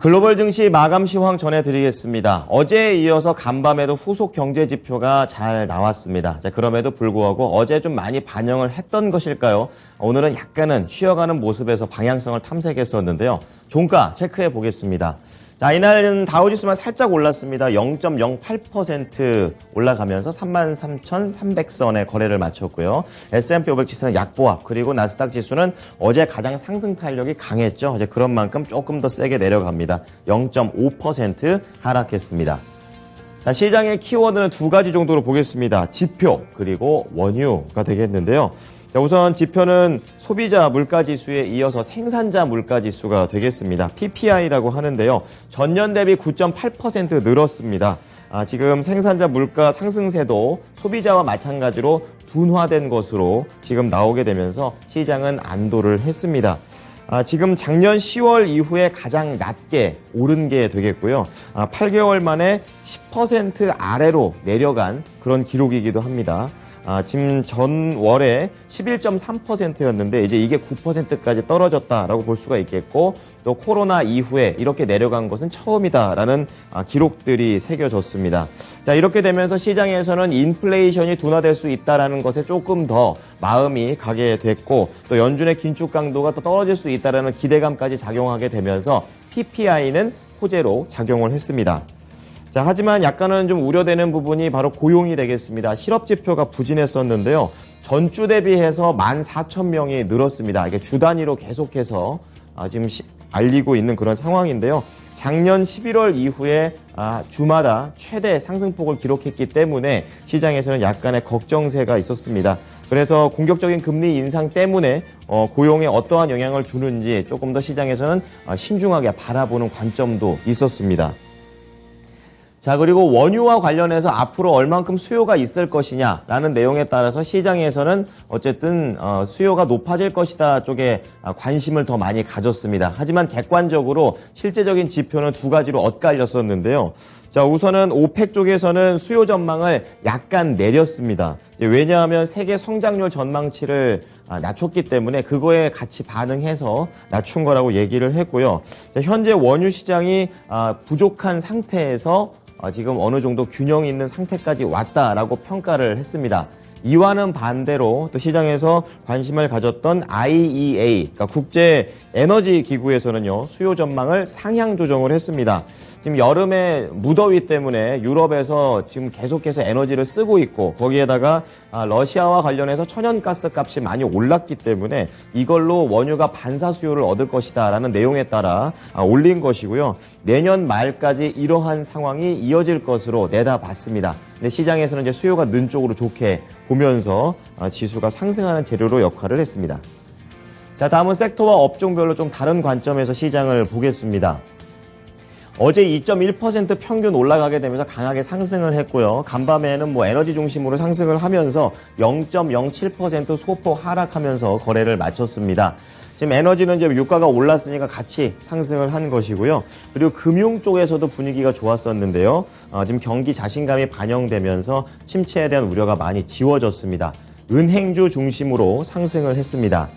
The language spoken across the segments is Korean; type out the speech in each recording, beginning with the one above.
글로벌 증시 마감 시황 전해드리겠습니다. 어제에 이어서 간밤에도 후속 경제 지표가 잘 나왔습니다. 자, 그럼에도 불구하고 어제 좀 많이 반영을 했던 것일까요? 오늘은 약간은 쉬어가는 모습에서 방향성을 탐색했었는데요. 종가 체크해 보겠습니다. 자, 이날은 다우지수만 살짝 올랐습니다. 0.08% 올라가면서 33,300선에 거래를 마쳤고요. S&P 500 지수는 약보합, 그리고 나스닥 지수는 어제 가장 상승 탄력이 강했죠. 이제 그런 만큼 조금 더 세게 내려갑니다. 0.5% 하락했습니다. 자, 시장의 키워드는 두 가지 정도로 보겠습니다. 지표, 그리고 원유가 되겠는데요. 자, 우선 지표는 소비자 물가지수에 이어서 생산자 물가지수가 되겠습니다. PPI라고 하는데요. 전년 대비 9.8% 늘었습니다. 지금 생산자 물가 상승세도 소비자와 마찬가지로 둔화된 것으로 지금 나오게 되면서 시장은 안도를 했습니다. 지금 작년 10월 이후에 가장 낮게 오른 게 되겠고요. 8개월 만에 10% 아래로 내려간 그런 기록이기도 합니다. 지금 전월에 11.3%였는데 이제 이게 9%까지 떨어졌다라고 볼 수가 있겠고, 또 코로나 이후에 이렇게 내려간 것은 처음이다라는 기록들이 새겨졌습니다. 자, 이렇게 되면서 시장에서는 인플레이션이 둔화될 수 있다라는 것에 조금 더 마음이 가게 됐고, 또 연준의 긴축 강도가 또 떨어질 수 있다라는 기대감까지 작용하게 되면서 PPI는 호재로 작용을 했습니다. 자, 하지만 약간은 좀 우려되는 부분이 바로 고용이 되겠습니다. 실업 지표가 부진했었는데요. 전주 대비해서 14,000명이 늘었습니다. 이게 주 단위로 계속해서 지금 알리고 있는 그런 상황인데요. 작년 11월 이후에 주마다 최대 상승폭을 기록했기 때문에 시장에서는 약간의 걱정세가 있었습니다. 그래서 공격적인 금리 인상 때문에 고용에 어떠한 영향을 주는지 조금 더 시장에서는 신중하게 바라보는 관점도 있었습니다. 자, 그리고 원유와 관련해서 앞으로 얼만큼 수요가 있을 것이냐라는 내용에 따라서 시장에서는 어쨌든 수요가 높아질 것이다 쪽에 관심을 더 많이 가졌습니다. 하지만 객관적으로 실제적인 지표는 두 가지로 엇갈렸었는데요. 자, 우선은 오펙 쪽에서는 수요 전망을 약간 내렸습니다. 왜냐하면 세계 성장률 전망치를 낮췄기 때문에 그거에 같이 반응해서 낮춘 거라고 얘기를 했고요. 자, 현재 원유 시장이 부족한 상태에서 지금 어느 정도 균형 있는 상태까지 왔다라고 평가를 했습니다. 이와는 반대로 또 시장에서 관심을 가졌던 IEA, 그러니까 국제 에너지 기구에서는요, 수요 전망을 상향 조정을 했습니다. 지금 여름에 무더위 때문에 유럽에서 지금 계속해서 에너지를 쓰고 있고, 거기에다가 러시아와 관련해서 천연가스 값이 많이 올랐기 때문에 이걸로 원유가 반사 수요를 얻을 것이다라는 내용에 따라 올린 것이고요. 내년 말까지 이러한 상황이 이어질 것으로 내다봤습니다. 근데 시장에서는 이제 수요가 는 쪽으로 좋게 보면서 지수가 상승하는 재료로 역할을 했습니다. 자, 다음은 섹터와 업종별로 좀 다른 관점에서 시장을 보겠습니다. 어제 2.1% 평균 올라가게 되면서 강하게 상승을 했고요. 간밤에는 에너지 중심으로 상승을 하면서 0.07% 소폭 하락하면서 거래를 마쳤습니다. 지금 에너지는 이제 유가가 올랐으니까 같이 상승을 한 것이고요. 그리고 금융 쪽에서도 분위기가 좋았었는데요. 지금 경기 자신감이 반영되면서 침체에 대한 우려가 많이 지워졌습니다. 은행주 중심으로 상승을 했습니다.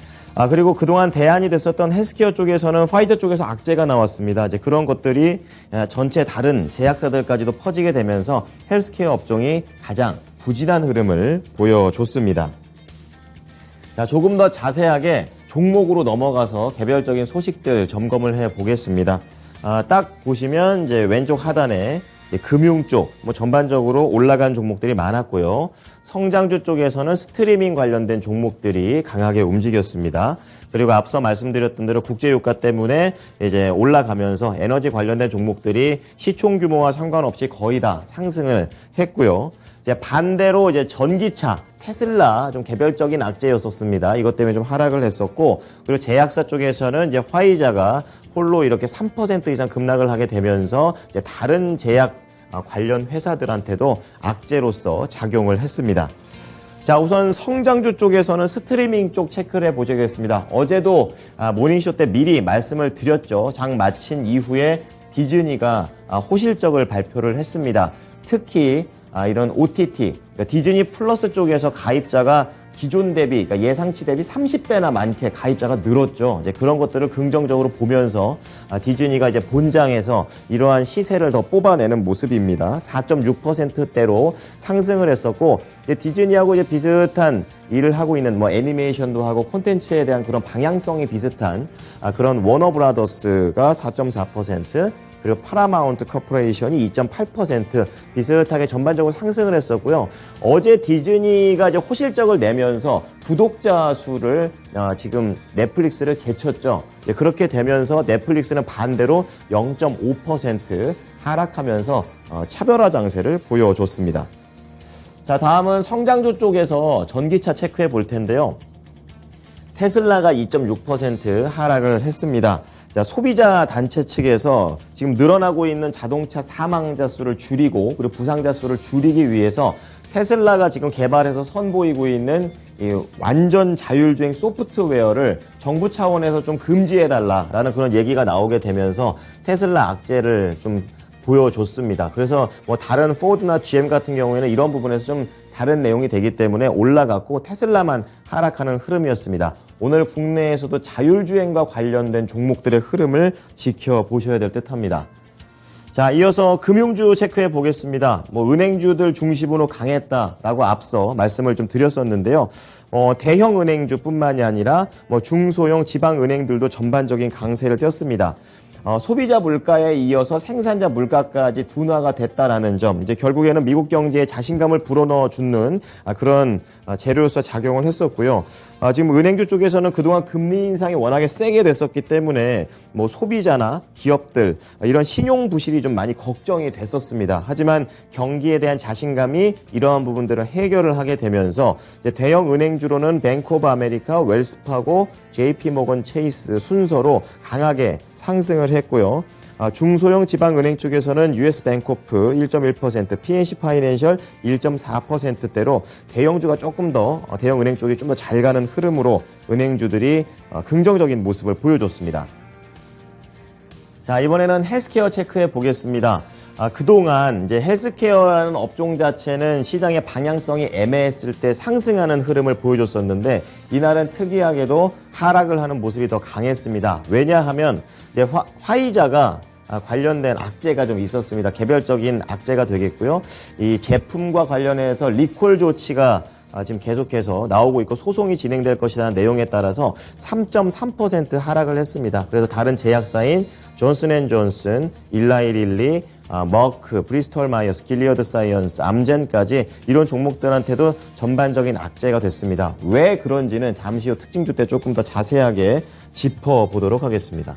그리고 그동안 대안이 됐었던 헬스케어 쪽에서는 파이저 쪽에서 악재가 나왔습니다. 이제 그런 것들이 전체 다른 제약사들까지도 퍼지게 되면서 헬스케어 업종이 가장 부진한 흐름을 보여줬습니다. 자, 조금 더 자세하게 종목으로 넘어가서 개별적인 소식들 점검을 해 보겠습니다. 딱 보시면 이제 왼쪽 하단에 금융 쪽, 전반적으로 올라간 종목들이 많았고요. 성장주 쪽에서는 스트리밍 관련된 종목들이 강하게 움직였습니다. 그리고 앞서 말씀드렸던 대로 국제유가 때문에 이제 올라가면서 에너지 관련된 종목들이 시총 규모와 상관없이 거의 다 상승을 했고요. 이제 반대로 이제 전기차, 테슬라 좀 개별적인 악재였었습니다. 이것 때문에 좀 하락을 했었고, 그리고 제약사 쪽에서는 이제 화이자가 홀로 이렇게 3% 이상 급락을 하게 되면서 이제 다른 제약 관련 회사들한테도 악재로서 작용을 했습니다. 자, 우선 성장주 쪽에서는 스트리밍 쪽 체크를 해보시겠습니다. 어제도 모닝쇼 때 미리 말씀을 드렸죠. 장 마친 이후에 디즈니가 호실적을 발표를 했습니다. 특히 이런 OTT, 그러니까 디즈니 플러스 쪽에서 가입자가 기존 대비, 그러니까 예상치 대비 30배나 많게 가입자가 늘었죠. 이제 그런 것들을 긍정적으로 보면서 디즈니가 이제 본장에서 이러한 시세를 더 뽑아내는 모습입니다. 4.6%대로 상승을 했었고, 이제 디즈니하고 이제 비슷한 일을 하고 있는 뭐 애니메이션도 하고 콘텐츠에 대한 그런 방향성이 비슷한 그런 워너브라더스가 4.4%, 그리고 파라마운트 커퍼레이션이 2.8% 비슷하게 전반적으로 상승을 했었고요. 어제 디즈니가 이제 호실적을 내면서 구독자 수를 지금 넷플릭스를 제쳤죠. 그렇게 되면서 넷플릭스는 반대로 0.5% 하락하면서 차별화 장세를 보여줬습니다. 자, 다음은 성장주 쪽에서 전기차 체크해 볼 텐데요. 테슬라가 2.6% 하락을 했습니다. 자, 소비자 단체 측에서 지금 늘어나고 있는 자동차 사망자 수를 줄이고 그리고 부상자 수를 줄이기 위해서 테슬라가 지금 개발해서 선보이고 있는 이 완전 자율주행 소프트웨어를 정부 차원에서 좀 금지해달라라는 그런 얘기가 나오게 되면서 테슬라 악재를 좀 보여줬습니다. 그래서 뭐 다른 포드나 GM 같은 경우에는 이런 부분에서 좀 다른 내용이 되기 때문에 올라갔고 테슬라만 하락하는 흐름이었습니다. 오늘 국내에서도 자율주행과 관련된 종목들의 흐름을 지켜보셔야 될 듯합니다. 자, 이어서 금융주 체크해 보겠습니다. 뭐 은행주들 중심으로 강했다라고 앞서 말씀을 좀 드렸었는데요. 대형 은행주뿐만이 아니라 뭐 중소형 지방은행들도 전반적인 강세를 띄었습니다. 소비자 물가에 이어서 생산자 물가까지 둔화가 됐다라는 점, 이제 결국에는 미국 경제에 자신감을 불어넣어 주는 그런 재료로서 작용을 했었고요. 지금 은행주 쪽에서는 그동안 금리 인상이 워낙에 세게 됐었기 때문에 뭐 소비자나 기업들 이런 신용 부실이 좀 많이 걱정이 됐었습니다. 하지만 경기에 대한 자신감이 이러한 부분들을 해결을 하게 되면서 이제 대형 은행주로는 뱅크 오브 아메리카, 웰스파고, JP 모건 체이스 순서로 강하게 상승을 했고요. 중소형 지방은행 쪽에서는 US 뱅코프 1.1%, PNC 파이낸셜 1.4%대로 대형주가 조금 더 대형 은행 쪽이 좀 더 잘 가는 흐름으로 은행주들이 긍정적인 모습을 보여줬습니다. 자, 이번에는 헬스케어 체크해 보겠습니다. 그동안 이제 헬스케어라는 업종 자체는 시장의 방향성이 애매했을 때 상승하는 흐름을 보여줬었는데 이날은 특이하게도 하락을 하는 모습이 더 강했습니다. 왜냐하면 이제 화이자가 관련된 악재가 좀 있었습니다. 개별적인 악재가 되겠고요. 이 제품과 관련해서 리콜 조치가 지금 계속해서 나오고 있고 소송이 진행될 것이라는 내용에 따라서 3.3% 하락을 했습니다. 그래서 다른 제약사인 존슨앤존슨, 일라이릴리, 머크, 브리스톨 마이어스, 길리어드 사이언스, 암젠까지 이런 종목들한테도 전반적인 악재가 됐습니다. 왜 그런지는 잠시 후 특징주 때 조금 더 자세하게 짚어보도록 하겠습니다.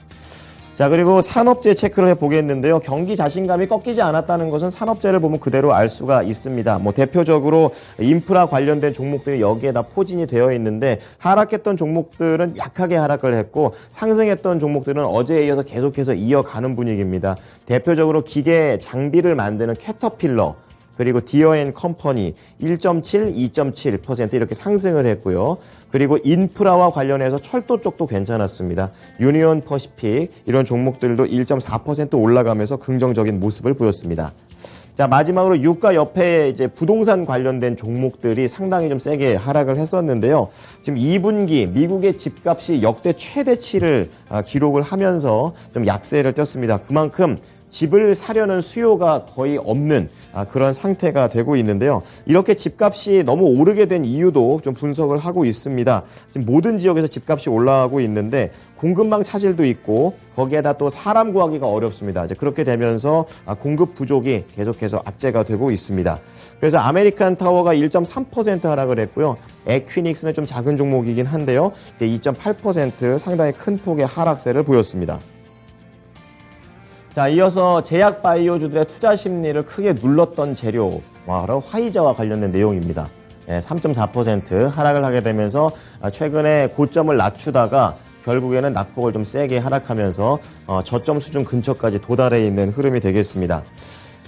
자, 그리고 산업재 체크를 해보겠는데요. 경기 자신감이 꺾이지 않았다는 것은 산업재를 보면 그대로 알 수가 있습니다. 뭐 대표적으로 인프라 관련된 종목들이 여기에 다 포진이 되어 있는데 하락했던 종목들은 약하게 하락을 했고 상승했던 종목들은 어제에 이어서 계속해서 이어가는 분위기입니다. 대표적으로 기계 장비를 만드는 캐터필러, 그리고 디어앤컴퍼니 1.7, 2.7% 이렇게 상승을 했고요. 그리고 인프라와 관련해서 철도 쪽도 괜찮았습니다. 유니온 퍼시픽 이런 종목들도 1.4% 올라가면서 긍정적인 모습을 보였습니다. 자, 마지막으로 유가 옆에 이제 부동산 관련된 종목들이 상당히 좀 세게 하락을 했었는데요. 지금 2분기 미국의 집값이 역대 최대치를 기록을 하면서 좀 약세를 띄었습니다. 그만큼 집을 사려는 수요가 거의 없는 그런 상태가 되고 있는데요. 이렇게 집값이 너무 오르게 된 이유도 좀 분석을 하고 있습니다. 지금 모든 지역에서 집값이 올라가고 있는데 공급망 차질도 있고 거기에다 또 사람 구하기가 어렵습니다. 이제 그렇게 되면서 공급 부족이 계속해서 악재가 되고 있습니다. 그래서 아메리칸 타워가 1.3% 하락을 했고요. 에퀴닉스는 좀 작은 종목이긴 한데요. 이제 2.8% 상당히 큰 폭의 하락세를 보였습니다. 자, 이어서 제약 바이오주들의 투자 심리를 크게 눌렀던 재료, 바로 화이자와 관련된 내용입니다. 3.4% 하락을 하게 되면서 최근에 고점을 낮추다가 결국에는 낙폭을 좀 세게 하락하면서 저점 수준 근처까지 도달해 있는 흐름이 되겠습니다.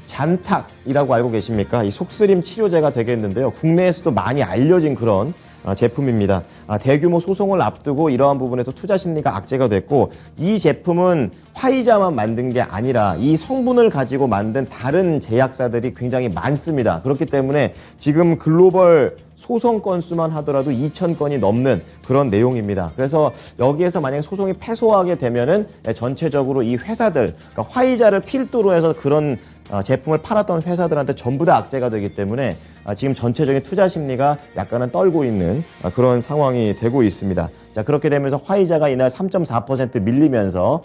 잔탁이라고 알고 계십니까? 이 속쓰림 치료제가 되겠는데요. 국내에서도 많이 알려진 그런 제품입니다. 대규모 소송을 앞두고 이러한 부분에서 투자 심리가 악재가 됐고, 이 제품은 화이자만 만든 게 아니라 이 성분을 가지고 만든 다른 제약사들이 굉장히 많습니다. 그렇기 때문에 지금 글로벌 소송 건수만 하더라도 2,000건이 넘는 그런 내용입니다. 그래서 여기에서 만약 소송이 패소하게 되면은 전체적으로 이 회사들, 그러니까 화이자를 필두로 해서 그런 제품을 팔았던 회사들한테 전부 다 악재가 되기 때문에 지금 전체적인 투자 심리가 약간은 떨고 있는 그런 상황이 되고 있습니다. 자, 그렇게 되면서 화이자가 이날 3.4% 밀리면서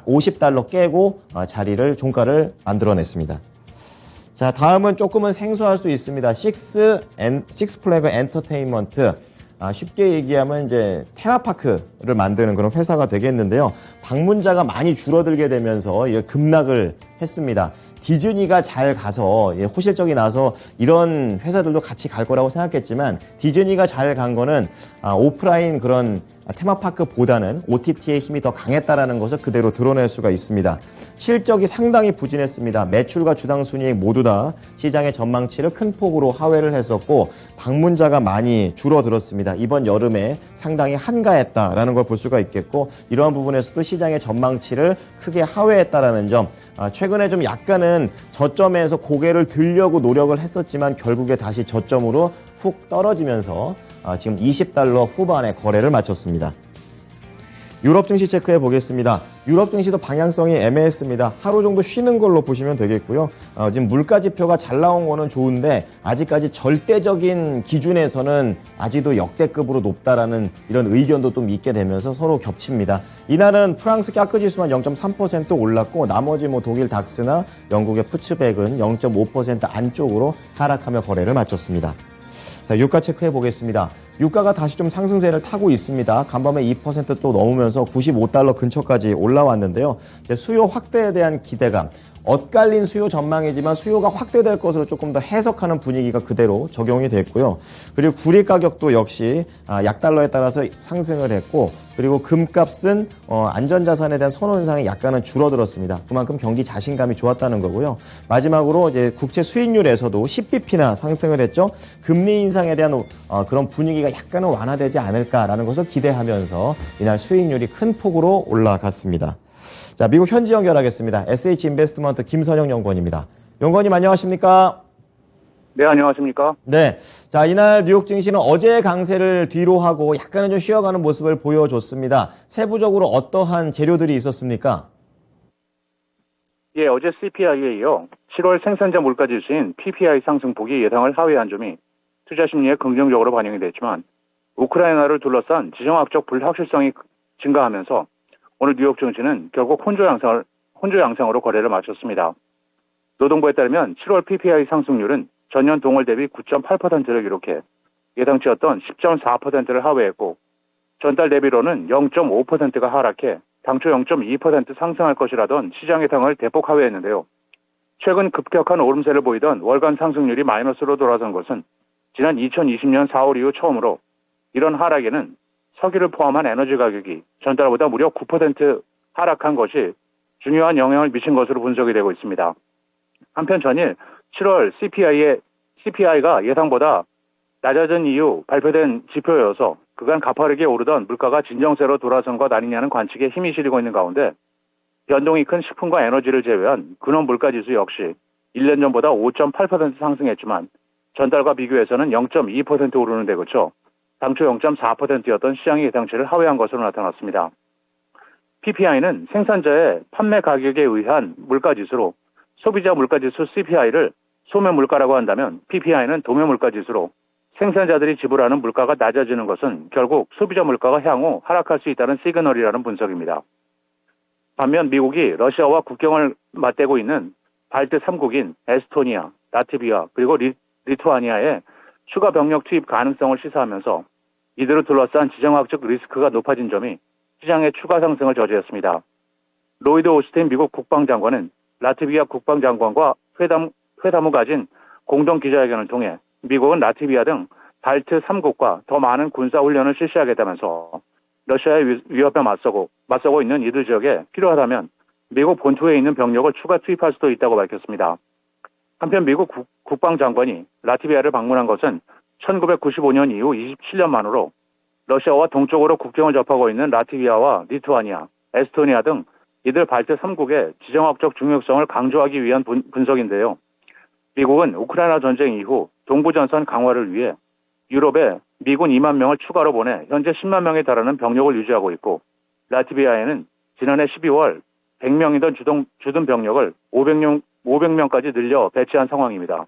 50달러 깨고 종가를 만들어냈습니다. 자, 다음은 조금은 생소할 수 있습니다. 식스플래그 엔터테인먼트. 쉽게 얘기하면 이제 테마파크를 만드는 그런 회사가 되겠는데요. 방문자가 많이 줄어들게 되면서 급락을 했습니다. 디즈니가 잘 가서 호실적이 나서 이런 회사들도 같이 갈 거라고 생각했지만, 디즈니가 잘 간 거는 오프라인 그런 테마파크보다는 OTT의 힘이 더 강했다라는 것을 그대로 드러낼 수가 있습니다. 실적이 상당히 부진했습니다. 매출과 주당 순이익 모두 다 시장의 전망치를 큰 폭으로 하회를 했었고, 방문자가 많이 줄어들었습니다. 이번 여름에 상당히 한가했다라는 걸 볼 수가 있겠고, 이러한 부분에서도 시장의 전망치를 크게 하회했다라는 점, 최근에 좀 약간은 저점에서 고개를 들려고 노력을 했었지만 결국에 다시 저점으로 훅 떨어지면서 지금 20달러 후반에 거래를 마쳤습니다. 유럽 증시 체크해 보겠습니다. 유럽 증시도 방향성이 애매했습니다. 하루 정도 쉬는 걸로 보시면 되겠고요. 지금 물가 지표가 잘 나온 거는 좋은데 아직까지 절대적인 기준에서는 아직도 역대급으로 높다라는 이런 의견도 좀 있게 되면서 서로 겹칩니다. 이날은 프랑스 까크 지수만 0.3% 올랐고, 나머지 독일 닥스나 영국의 푸츠백은 0.5% 안쪽으로 하락하며 거래를 마쳤습니다. 자, 유가 체크해 보겠습니다. 유가가 다시 좀 상승세를 타고 있습니다. 간밤에 2%또 넘으면서 95달러 근처까지 올라왔는데요. 수요 확대에 대한 기대감, 엇갈린 수요 전망이지만 수요가 확대될 것으로 조금 더 해석하는 분위기가 그대로 적용이 됐고요. 그리고 구리 가격도 역시 약달러에 따라서 상승을 했고, 그리고 금값은 안전자산에 대한 선호현상이 약간은 줄어들었습니다. 그만큼 경기 자신감이 좋았다는 거고요. 마지막으로 이제 국채 수익률에서도 10bp나 상승을 했죠. 금리 인상에 대한 그런 분위기가 약간은 완화되지 않을까라는 것을 기대하면서 이날 수익률이 큰 폭으로 올라갔습니다. 자, 미국 현지 연결하겠습니다. SH인베스트먼트 김선영 연구원입니다. 연구원님 안녕하십니까? 네, 안녕하십니까? 네. 자, 이날 뉴욕 증시는 어제의 강세를 뒤로 하고 약간은 좀 쉬어가는 모습을 보여줬습니다. 세부적으로 어떠한 재료들이 있었습니까? 예, 어제 CPI에 이어 7월 생산자 물가 지수인 PPI 상승폭이 예상을 하회한 점이 투자 심리에 긍정적으로 반영이 됐지만, 우크라이나를 둘러싼 지정학적 불확실성이 증가하면서 오늘 뉴욕 증시는 결국 혼조 양상으로 거래를 마쳤습니다. 노동부에 따르면 7월 PPI 상승률은 전년 동월 대비 9.8%를 기록해 예상치였던 10.4%를 하회했고, 전달 대비로는 0.5%가 하락해 당초 0.2% 상승할 것이라던 시장 예상을 대폭 하회했는데요. 최근 급격한 오름세를 보이던 월간 상승률이 마이너스로 돌아선 것은 지난 2020년 4월 이후 처음으로, 이런 하락에는 석유를 포함한 에너지 가격이 전달보다 무려 9% 하락한 것이 중요한 영향을 미친 것으로 분석이 되고 있습니다. 한편 전일 7월 CPI가 예상보다 낮아진 이후 발표된 지표여서 그간 가파르게 오르던 물가가 진정세로 돌아선 것 아니냐는 관측에 힘이 실리고 있는 가운데, 변동이 큰 식품과 에너지를 제외한 근원 물가지수 역시 1년 전보다 5.8% 상승했지만 전달과 비교해서는 0.2% 오르는 데 그쳐 당초 0.4%였던 시장의 예상치를 하회한 것으로 나타났습니다. PPI는 생산자의 판매 가격에 의한 물가지수로, 소비자 물가지수 CPI를 소매 물가라고 한다면 PPI는 도매 물가지수로, 생산자들이 지불하는 물가가 낮아지는 것은 결국 소비자 물가가 향후 하락할 수 있다는 시그널이라는 분석입니다. 반면 미국이 러시아와 국경을 맞대고 있는 발트 3국인 에스토니아, 라트비아, 그리고 리투아니아에 추가 병력 투입 가능성을 시사하면서 이들을 둘러싼 지정학적 리스크가 높아진 점이 시장의 추가 상승을 저지했습니다. 로이드 오스틴 미국 국방장관은 라트비아 국방장관과 회담을 가진 공동 기자회견을 통해 미국은 라트비아 등 발트 3국과 더 많은 군사훈련을 실시하겠다면서 러시아의 위협에 맞서고 있는 이들 지역에 필요하다면 미국 본토에 있는 병력을 추가 투입할 수도 있다고 밝혔습니다. 한편 미국 국방장관이 라트비아를 방문한 것은 1995년 이후 27년 만으로 러시아와 동쪽으로 국경을 접하고 있는 라트비아와 리투아니아, 에스토니아 등 이들 발트 3국의 지정학적 중요성을 강조하기 위한 분석인데요. 미국은 우크라이나 전쟁 이후 동부전선 강화를 위해 유럽에 미군 2만 명을 추가로 보내 현재 10만 명에 달하는 병력을 유지하고 있고, 라트비아에는 지난해 12월 100명이던 주둔 병력을 500명까지 늘려 배치한 상황입니다.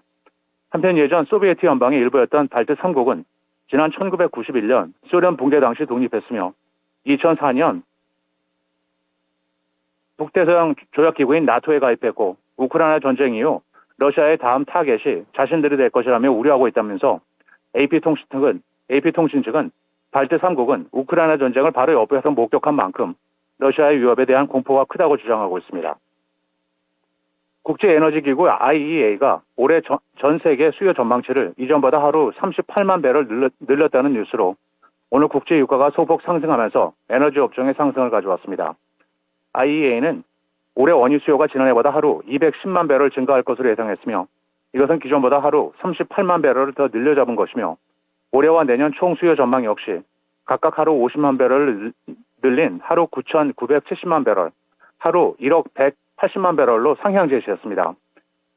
한편 예전 소비에트 연방의 일부였던 발트 3국은 지난 1991년 소련 붕괴 당시 독립했으며 2004년 북대서양 조약기구인 나토에 가입했고, 우크라이나 전쟁 이후 러시아의 다음 타겟이 자신들이 될 것이라며 우려하고 있다면서 AP통신 측은 발트 3국은 우크라이나 전쟁을 바로 옆에서 목격한 만큼 러시아의 위협에 대한 공포가 크다고 주장하고 있습니다. 국제에너지기구 IEA가 올해 전 세계 수요 전망치를 이전보다 하루 38만 배럴 늘렸다는 뉴스로 오늘 국제 유가가 소폭 상승하면서 에너지 업종의 상승을 가져왔습니다. IEA는 올해 원유 수요가 지난해보다 하루 210만 배럴 증가할 것으로 예상했으며, 이것은 기존보다 하루 38만 배럴을 더 늘려 잡은 것이며, 올해와 내년 총 수요 전망 역시 각각 하루 50만 배럴을 늘린 하루 9,970만 배럴, 하루 1억 180만 배럴로 상향 제시했습니다.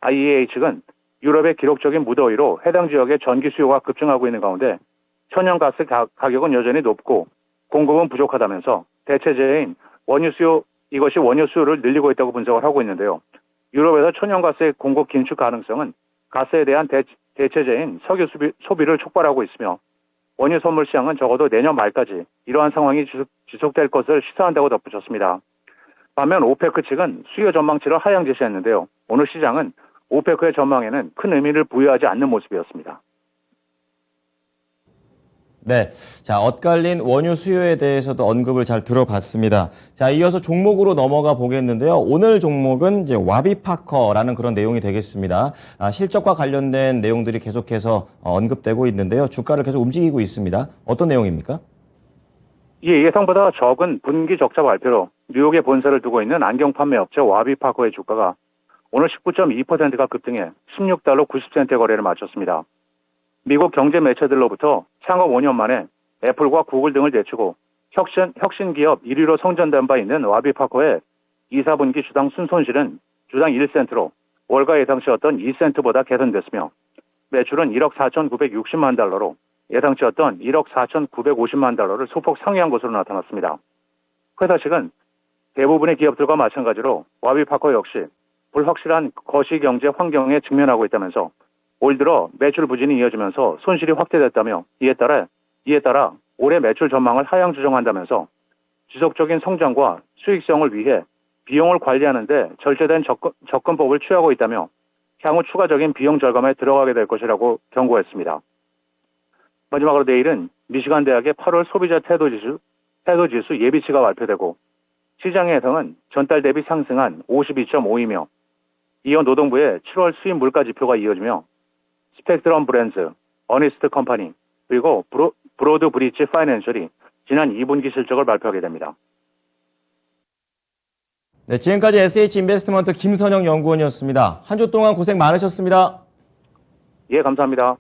IEA 측은 유럽의 기록적인 무더위로 해당 지역의 전기 수요가 급증하고 있는 가운데 천연가스 가격은 여전히 높고 공급은 부족하다면서 대체제인 이것이 원유 수요를 늘리고 있다고 분석을 하고 있는데요. 유럽에서 천연가스의 공급 긴축 가능성은 가스에 대한 대체제인 석유 소비를 촉발하고 있으며, 원유 선물 시장은 적어도 내년 말까지 이러한 상황이 지속될 것을 시사한다고 덧붙였습니다. 반면 오페크 측은 수요 전망치를 하향 제시했는데요. 오늘 시장은 오페크의 전망에는 큰 의미를 부여하지 않는 모습이었습니다. 네. 자, 엇갈린 원유 수요에 대해서도 언급을 잘 들어봤습니다. 자, 이어서 종목으로 넘어가 보겠는데요. 오늘 종목은 이제 와비파커라는 그런 내용이 되겠습니다. 실적과 관련된 내용들이 계속해서 언급되고 있는데요. 주가를 계속 움직이고 있습니다. 어떤 내용입니까? 예상보다 적은 분기 적자 발표로 뉴욕에 본사를 두고 있는 안경 판매 업체 와비파커의 주가가 오늘 19.2%가 급등해 16달러 90센트의 거래를 마쳤습니다. 미국 경제 매체들로부터 창업 5년 만에 애플과 구글 등을 제치고 혁신 기업 1위로 선전된 바 있는 와비파커의 2, 4분기 주당 순손실은 주당 1센트로 월가 예상치였던 2센트보다 개선됐으며, 매출은 1억 4,960만 달러로 예상치였던 1억 4,950만 달러를 소폭 상회한 것으로 나타났습니다. 회사 측은 대부분의 기업들과 마찬가지로 와비파커 역시 불확실한 거시경제 환경에 직면하고 있다면서 올 들어 매출 부진이 이어지면서 손실이 확대됐다며, 이에 따라 올해 매출 전망을 하향 조정한다면서 지속적인 성장과 수익성을 위해 비용을 관리하는 데 절제된 접근법을 취하고 있다며 향후 추가적인 비용 절감에 들어가게 될 것이라고 경고했습니다. 마지막으로 내일은 미시간 대학의 8월 소비자 태도지수 예비치가 발표되고, 시장의 예상은 전달 대비 상승한 52.5이며, 이어 노동부의 7월 수입 물가 지표가 이어지며 스펙트럼 브랜즈, 어니스트 컴퍼니, 그리고 브로드 브릿지 파이낸셜이 지난 2분기 실적을 발표하게 됩니다. 네, 지금까지 SH인베스트먼트 김선영 연구원이었습니다. 한 주 동안 고생 많으셨습니다. 예, 감사합니다.